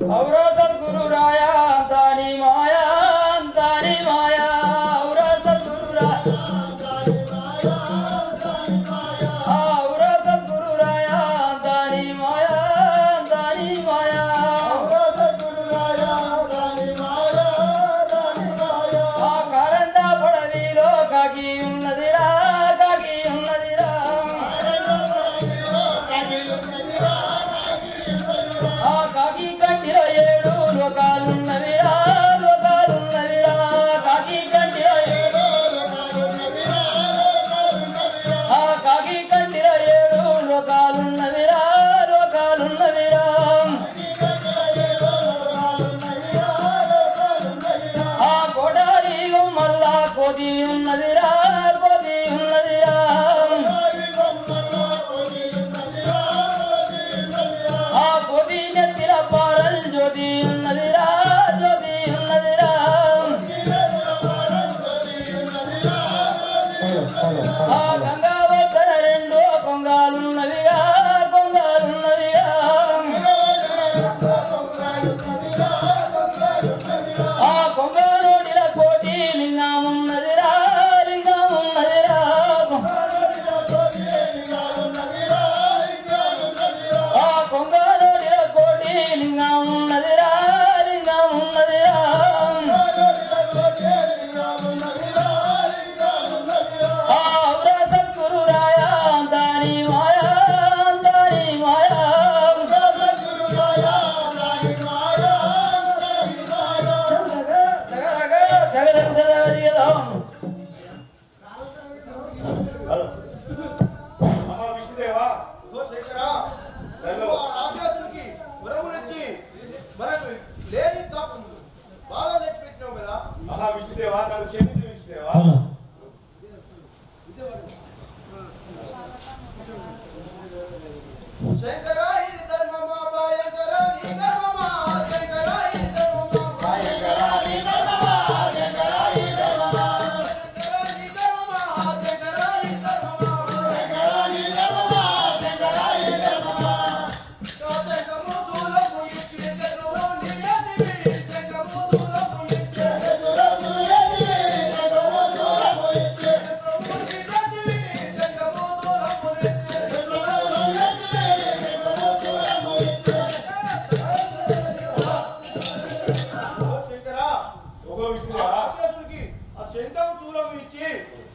औरा सद्गुरु राया तानी माया औरा सद्गुरु राया औरा सद्गुरु राया तानी माया आ करंडा पड़वीलो काकी उन्नदिरा आ काकी कंटिर ఏడు లోకాలున్నవిరా కాకి కంటిర ఏడు ఆ కాకి కంటిర ఏడు లోకాలున్నవిరా ఆ కోడారి మల్లా కోది ఉన్నదిరా ఆ కోది నెత్తిర పారల్ జ్యోతి ఉన్నదిరా ఆ గంగా వద్దన రెండు కొంగాలున్నవిగా ఆ కొంగనోడిల కోటి లింగం ఉన్నదిరా ఆ కొంగనోడిల కోటి లింగం ఉన్నదిరా ఆ ఔరా సద్గురు రాయా దాని మాయా విష్ణుదేవా రాక్షసునికి వరమునిచ్చి మనకు లేని తాపం బాగా తెచ్చిపెట్టినావు కదా. విష్ణుదేవా నన్ను క్షమించు విష్ణుదేవా. శంకరా ఇది ధర్మమా భయంకరా నీ ధర్మమా శంకరా ఇది ధర్మమా భయంకరా నీ ధర్మమా శంకరా ఇది ధర్మమా శంకరా నీ ధర్మమా శంకరా నీ ధర్మమా శంకరా నీ ధర్మమా శంకరా నీ ధర్మమా శంకము దూరము ఇచ్చి శంకరు నియతివి శంకము దూరము ఇచ్చి శంకరు నియతివి శంకము దూరము ఇచ్చి శంకరు నియతివి శంకము దూరము ఇచ్చి శంకరు నియతివి శంఖం చూలం ఇచ్చి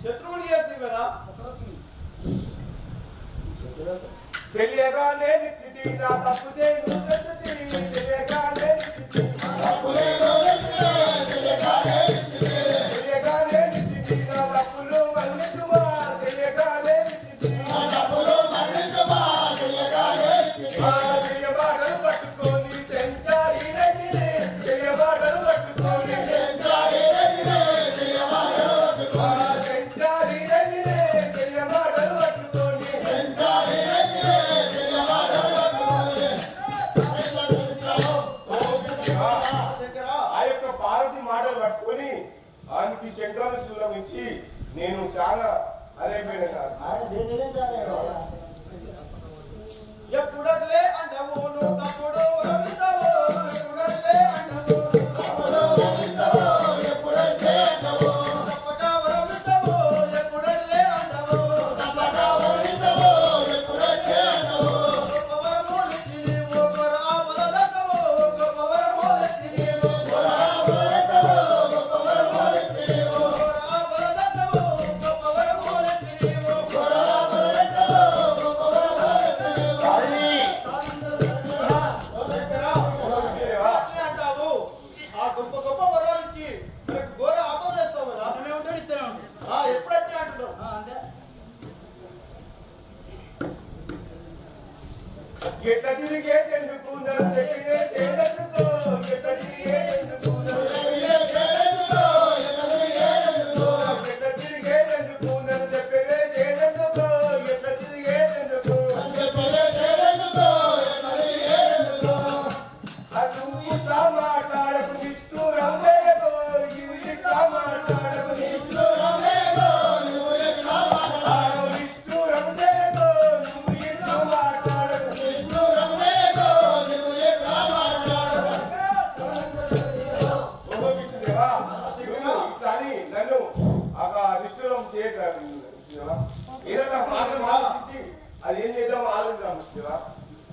శత్రువుని చేస్తుంది కదా. తెలియగానే నిశ్చితి నా తప్పు తెలియగానే నిశ్చితి నా తప్పులు మన్నించుమా తెలియగానే తెలియబాటలు పట్టుకొని సెంచారి తెలియబాటలు పట్టుకొని పట్టుకొని ఆయనకి శంకరాన్ని శూలం ఇచ్చి నేను చాలా అదైపోయినా కాదు. ఎప్పుడట్లే అంటావు నువ్వు తప్పుడు వరమిస్తావు ఎప్పుడట్లే అంటావు ఎప్పుడట్లే అంటావు తప్పగా వరమిస్తావు ఎప్పుడట్లే అంటావు తప్పగా వరమిస్తావు ఎప్పుడట్లే అంటావు గొప్పవరమోలిచ్చి నీవు గొప్పవరమోలిచ్చి నీవు ఎట్లా తిరిగేందుకు నన్ను చెప్పినందుకు ఎట్లా తిరిగేందుకు నన్ను చెప్పినందుకు ఎట్లా తిరిగేందుకు నన్ను చెప్పినందుకు ఎట్లా తిరిగేందుకు అటు ఇట్లా మాట్లాడకు నిష్ఠూరం వేయకు ఇట్లా మాట్లాడకు నిష్ఠూరం వేయకు నువ్వు ఇట్లా మాట్లాడకు నిష్ఠూరం వేయకు నువ్వు ఇట్లా మాట్లాడకు నిష్ఠూరం వేయకు నువ్వు ఇట్లా మాట్లాడకు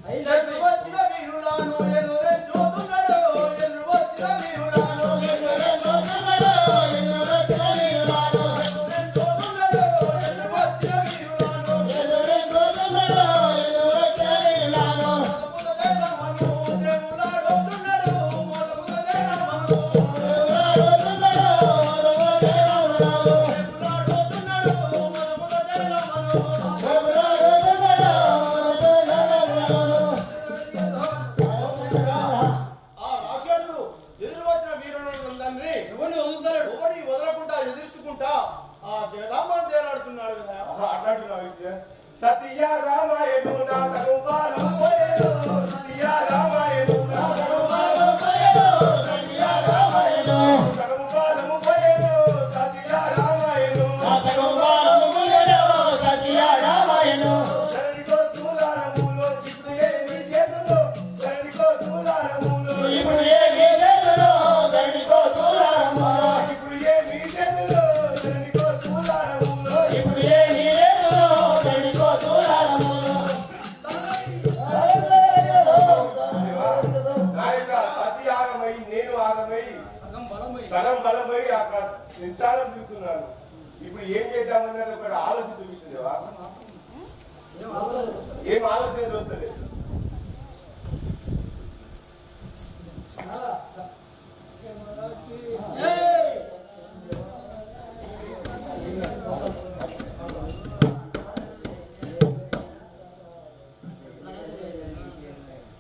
ఎదురు వచ్చిన వీరులాను ఎదురే చూస్తున్నాడు ఎదురు వచ్చిన వీరులాను ఎదురే చూస్తున్నాడు ఎదురు వచ్చిన వీరులాను ఎదురే చూస్తున్నాడు ఎదురు వచ్చిన వీరులాను ఎదురే చూస్తున్నాడు ఎదురు వచ్చిన వీరులాను సత్య రామాయణ నా తగుబాలం పోయేను సత్య రామాయణ నా తగుబాలం పోయేను సత్య రామాయణ తగుబాలం పోయేను సత్య రామాయణ నా తగుబాలం పోయేను సత్య రామాయణ సరికో తులారములో ఇప్పుడు ఏమి చేతులో సరికో తులారములో ఇప్పుడు ఏమి చేతులో సరికో తులారములో ఇప్పుడు ఏమి చేతులో సరికో తులారములో ఇప్పుడు ఏమి సగం బలమై అక్కడ నించాలని తిరుగుతున్నాను. ఇప్పుడు ఏం చేద్దామన్నది ఒక ఆలోచన చూపించిందేవా? ఏం ఆలోచన వస్తుంది?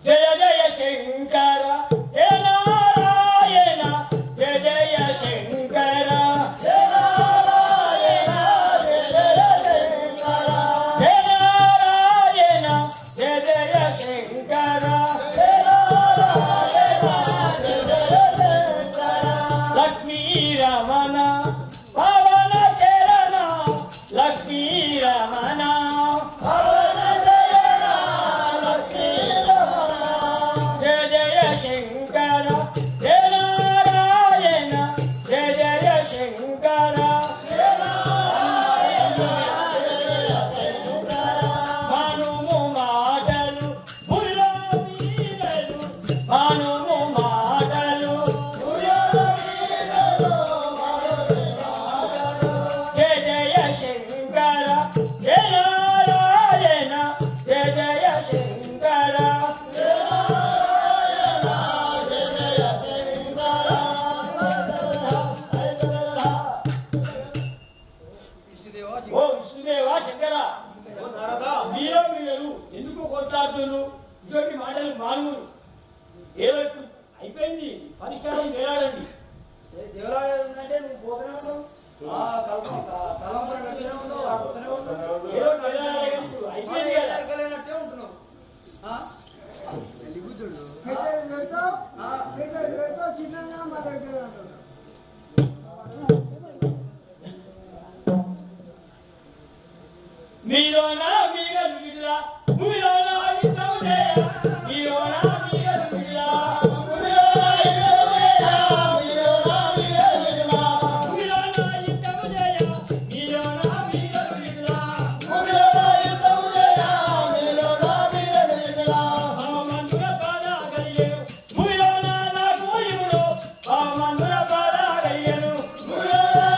జయ జయ శంకర జయ నారాయణ జయ జయ శంకర జయ నారాయణ జయ జయ శంకర జయ నారాయణ జయ జయ శంకర జయ నారాయణ జయ జయ శంకర లక్ష్మీ రమణ పవన చరణ లక్ష్మీ రమణ పవన చరణ లక్ష్మీ జయ జయ శంకర జయ నారాయణ జయ జయ శంకర జయ నారాయణ జయ శంకర మనుము మాటలు ముల్లో వీరలు మనుము మాటలు ముల్లో వీరలు జయ జయ శంకర జయ నారాయణ జయ జయ శంకర ఓ విష్ణుదేవా శంకర మీరు ఎందుకు కొట్లాడుతున్నారు? ఇటువంటి మాటలు మానవులు ఏదో ఇప్పుడు అయిపోయింది, పరిష్కారం వేలాడండి. దేవాలయంటే నువ్వు పోతూనే ఉన్నావు, ఏదో అయిపోయింది కదా. కలిగినట్టే ఉంటున్నావు. మీరోనా మీగలు విడుదల మీరోనా ఇద్దరు జయ మీరోనా మీగలు విడుదల మీరోనా ఇద్దరు జయ మీరోనా మీగలు విడుదల మీరోనా ఇద్దరు జయ మీరోనా మీగలు విడుదల మీరోనా ఇద్దరు జయ మీరోనా మీగలు విడుదల హనుమంతుల పాదగయ్యను మీరోనా నాకు ఇవుడు హనుమంతుల పాదగయ్యను మీరోనా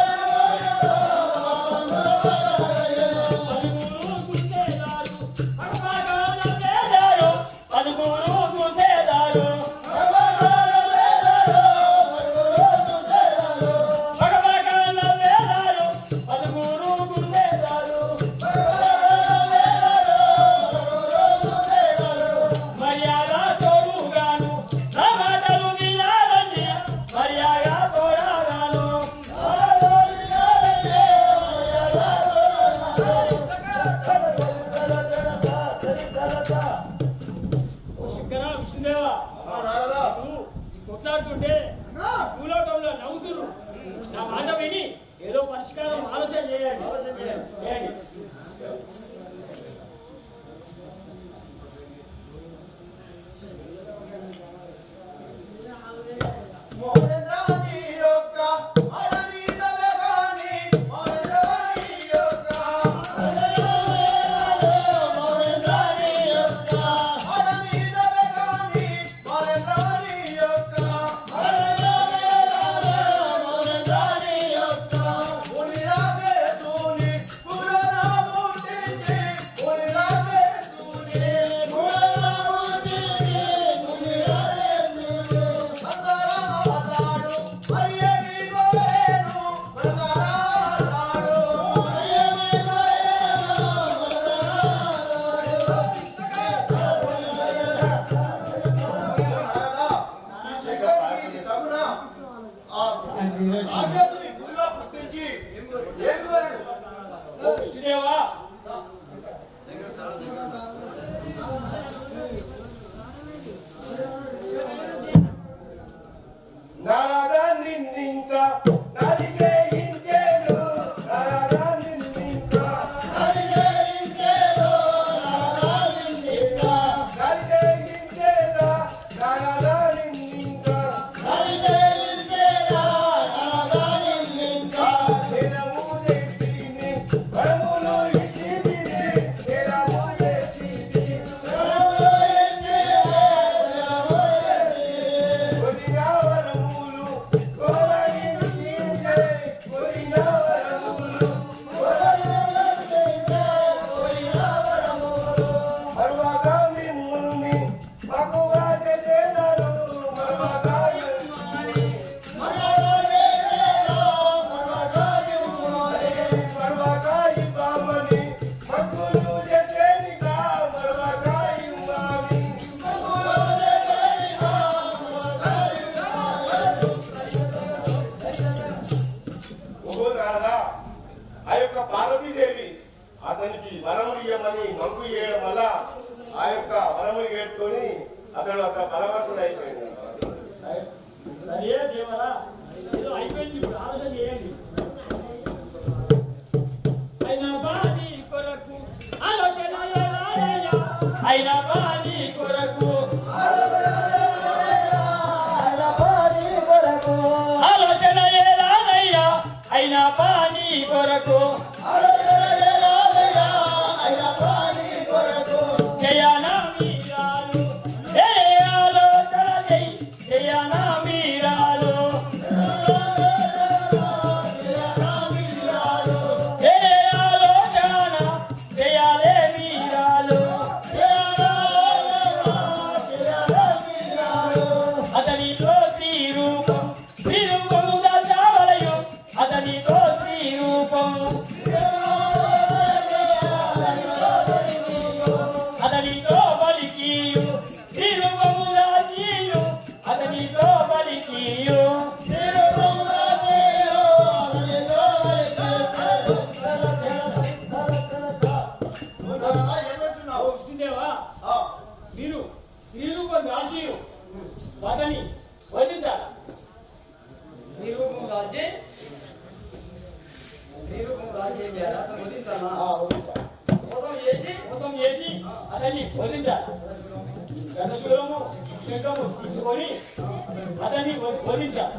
కొట్లాడుతుంటే భూలోకంలో నవ్వుతురు. నా మాట విని ఏదో పరిష్కారం ఆలోచన చేయండి. మోహేంద్ర నారాదా నిన్నింకా నరికే ఇంకేను నారాదా నిన్నింకా నరికే ఇంకేను నారాదా నిన్నింకా నరికే ఇంకేనా నారాదా నిన్నింకా నరికే ఇంకేనా నారాదా నిన్నింకా తెరము చేతిని వరములు ఇచ్చితిని తెరము చేతిని వరములు ఇచ్చితిని తెరము చేతిని కొనినా వరములు కోరగించితే కొనినా వరములు కోరగించితే కొనినా వరములు మరువగా మిమ్ముల్ని మగువా చేసేదరు మరువగా మిమ్ముల్ని మగువా చేసేదరు మరువగా మిమ్ముల్ని మరువగా ఇవ్వమని మగులు చేసేదిగా మరువగా ఇవ్వమని మగులు చేసేదిగా ఓ నారదా ఆ యొక్క పార్వతీదేవి అతనికి వరములు ఇవ్వమని మంగు ఇవ్వడం వల్ల ఆ యొక్క వరములు ఏడుకొని అతడు ఒక బలవంతుడు అయిపోయాడు. సరే దేవరా ఏదో అయిపోయింది ఇప్పుడు ఆలోచన చేయండి అయినా బాని కొరకు ఆలోచన చేయాలయ్యా అయినా బాని కొరకు ఆలోచన చేయాలయ్యా అయినా బాని కొరకు జయానా మీరాలు ఏ ఆలోచన చెయ్యి జయానా మీరాలు ఏ ఆలోచన జయాలే మీరాలు అతనితో శ్రీరూపం శ్రీరూపము దాచావలయు అతనితో శ్రీరూపం అతనితో పలికియు శ్రీరూపము దాచియు అతనితో పలికియు ఏమంటున్నావు? వచ్చిందేవా మీరు శ్రీరూపం దాచియు అతని వదిలించాలి నిరూపం దాల్చి ఏం చేయాలా? వదిలించాలా? మోసం చేసి మోసం చేసి అతన్ని వదిలించాలి గణశూలము శంఖము తీసుకొని అతన్ని వదిలించాలి